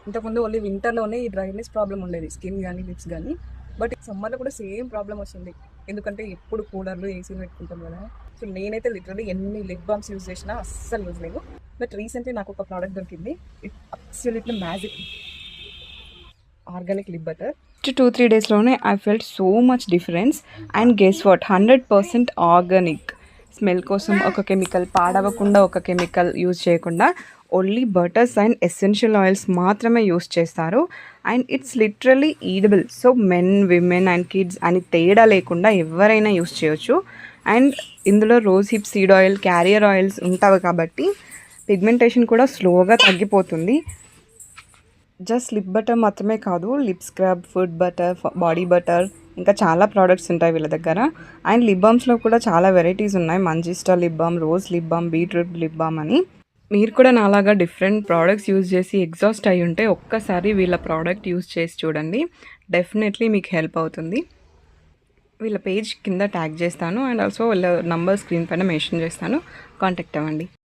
ఇంతకుముందు ఓన్లీ వింటర్లోనే ఈ dryness problem ఉండేది, స్కిన్ కానీ లిప్స్ కానీ. బట్ సమ్మర్లో కూడా సేమ్ ప్రాబ్లం వస్తుంది, ఎందుకంటే ఎప్పుడు కూలర్లు ఏసీలు పెట్టుకుంటాం కదా. సో నేనైతే లిటరల్లీ ఎన్ని లిప్ బామ్స్ యూజ్ చేసినా అస్సలు యూజ్ లేదు. బట్ రీసెంట్లీ నాకు ఒక ప్రోడక్ట్ దొరికింది, it absolutely magic, organic lip butter. 2-3 డేస్లోనే I felt so much difference. And guess what, 100% organic. Smell కోసం ఒక కెమికల్, పాడవకుండా ఒక కెమికల్ యూజ్ చేయకుండా only butters and essential oils మాత్రమే యూస్ చేస్తారు. And it's literally edible. So men, women and kids అని తేడా లేకుండా ఎవరైనా యూస్ చేయొచ్చు. అండ్ ఇందులో rose hip seed oil, carrier oils ఉంటాయి కాబట్టి పిగ్మెంటేషన్ కూడా స్లోగా తగ్గిపోతుంది. జస్ట్ లిప్ బటర్ మాత్రమే కాదు, lip scrub, food butter, body butter, ఇంకా చాలా ప్రోడక్ట్స్ ఉంటాయి వీళ్ళ దగ్గర. అండ్ లిప్ బామ్స్లో కూడా చాలా వెరైటీస్ ఉన్నాయి, మంజిస్టా lip balm, rose lip balm, beetroot lip balm అని. మీరు కూడా నాలాగా డిఫరెంట్ ప్రోడక్ట్స్ యూజ్ చేసి ఎగ్జాస్ట్ అయి ఉంటే ఒక్కసారి వీళ్ళ ప్రోడక్ట్ యూజ్ చేసి చూడండి, డెఫినెట్లీ మీకు హెల్ప్ అవుతుంది. వీళ్ళ పేజ్ కింద ట్యాగ్ చేస్తాను అండ్ ఆల్సో వీళ్ళ నంబర్ స్క్రీన్ పైన మెన్షన్ చేస్తాను, కాంటాక్ట్ అవ్వండి.